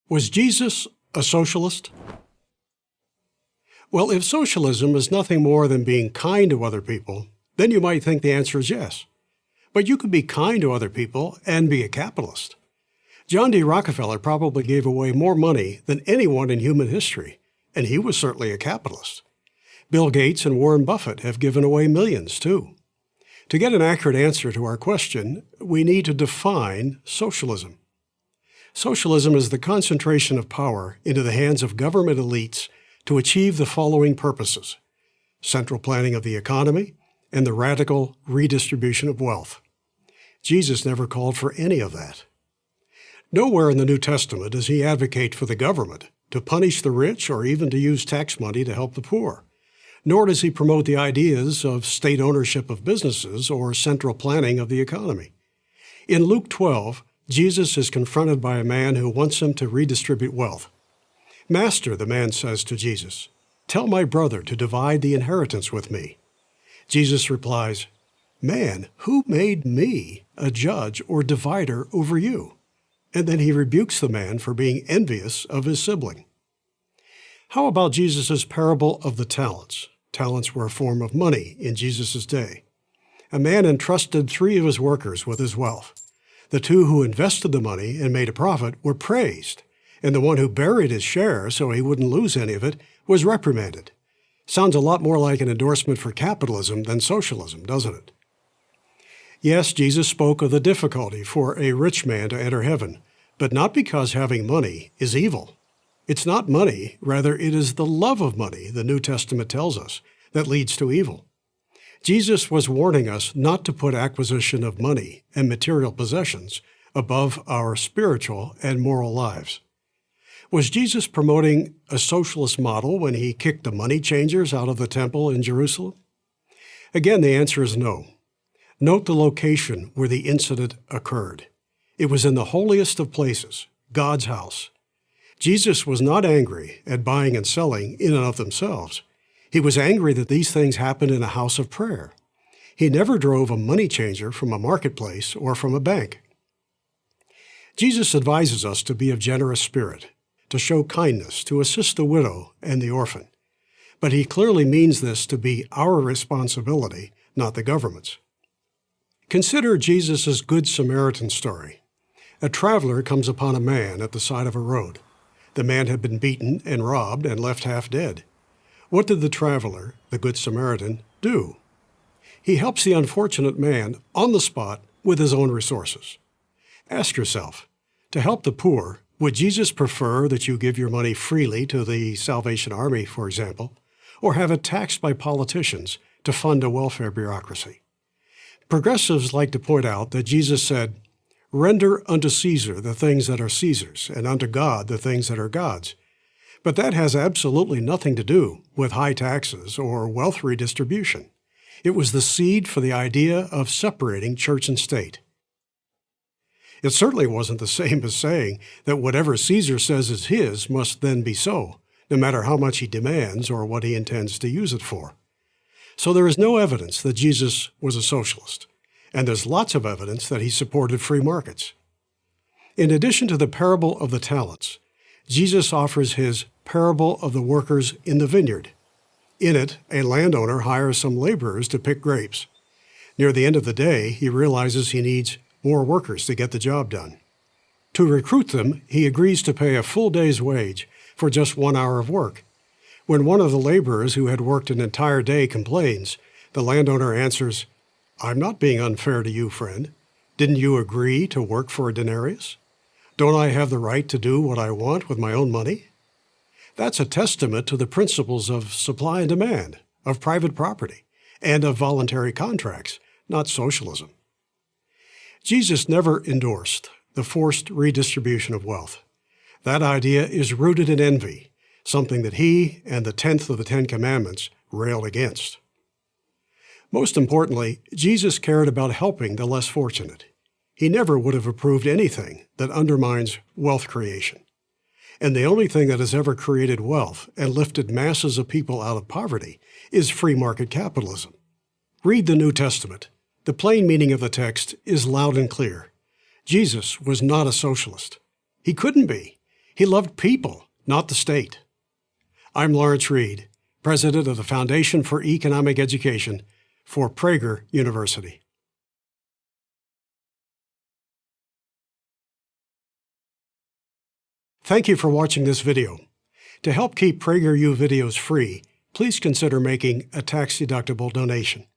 Was Jesus a socialist? Well, if socialism is nothing more than being kind to other people, then you might think the answer is yes. But you could be kind to other people and be a capitalist. John D. Rockefeller probably gave away more money than anyone in human history, and he was certainly a capitalist. Bill Gates and Warren Buffett have given away millions, too. To get an accurate answer to our question, we need to define socialism. Socialism is the concentration of power into the hands of government elites to achieve the following purposes: central planning of the economy and the radical redistribution of wealth. Jesus never called for any of that. Nowhere in the New Testament does he advocate for the government to punish the rich or even to use tax money to help the poor. Nor does he promote the ideas of state ownership of businesses or central planning of the economy. In Luke 12, Jesus is confronted by a man who wants him to redistribute wealth. "Master," the man says to Jesus, "tell my brother to divide the inheritance with me." Jesus replies, "Man, who made me a judge or divider over you?" And then he rebukes the man for being envious of his sibling. How about Jesus' parable of the talents? Talents were a form of money in Jesus' day. A man entrusted 3 of his workers with his wealth. The 2 who invested the money and made a profit were praised, and the one who buried his share so he wouldn't lose any of it was reprimanded. Sounds a lot more like an endorsement for capitalism than socialism, doesn't it? Yes, Jesus spoke of the difficulty for a rich man to enter heaven, but not because having money is evil. It's not money, rather it is the love of money, the New Testament tells us, that leads to evil. Jesus was warning us not to put acquisition of money and material possessions above our spiritual and moral lives. Was Jesus promoting a socialist model when he kicked the money changers out of the temple in Jerusalem? Again, the answer is no. Note the location where the incident occurred. It was in the holiest of places, God's house. Jesus was not angry at buying and selling in and of themselves. He was angry that these things happened in a house of prayer. He never drove a money changer from a marketplace or from a bank. Jesus advises us to be of generous spirit, to show kindness, to assist the widow and the orphan. But he clearly means this to be our responsibility, not the government's. Consider Jesus' Good Samaritan story. A traveler comes upon a man at the side of a road. The man had been beaten and robbed and left half dead. What did the traveler, the Good Samaritan, do? He helps the unfortunate man on the spot with his own resources. Ask yourself, to help the poor, would Jesus prefer that you give your money freely to the Salvation Army, for example, or have it taxed by politicians to fund a welfare bureaucracy? Progressives like to point out that Jesus said, "Render unto Caesar the things that are Caesar's, and unto God the things that are God's." But that has absolutely nothing to do with high taxes or wealth redistribution. It was the seed for the idea of separating church and state. It certainly wasn't the same as saying that whatever Caesar says is his must then be so, no matter how much he demands or what he intends to use it for. So there is no evidence that Jesus was a socialist, and there's lots of evidence that he supported free markets. In addition to the parable of the talents, Jesus offers his parable of the workers in the vineyard. In it, a landowner hires some laborers to pick grapes. Near the end of the day, he realizes he needs more workers to get the job done. To recruit them, he agrees to pay a full day's wage for just 1 hour of work. When one of the laborers who had worked an entire day complains, the landowner answers, "I'm not being unfair to you, friend. Didn't you agree to work for a denarius? Don't I have the right to do what I want with my own money?" That's a testament to the principles of supply and demand, of private property, and of voluntary contracts, not socialism. Jesus never endorsed the forced redistribution of wealth. That idea is rooted in envy, something that he and the 10th of the 10 Commandments railed against. Most importantly, Jesus cared about helping the less fortunate. He never would have approved anything that undermines wealth creation. And the only thing that has ever created wealth and lifted masses of people out of poverty is free market capitalism. Read the New Testament. The plain meaning of the text is loud and clear. Jesus was not a socialist. He couldn't be. He loved people, not the state. I'm Lawrence Reed, president of the Foundation for Economic Education for Prager University. Thank you for watching this video. To help keep PragerU videos free, please consider making a tax-deductible donation.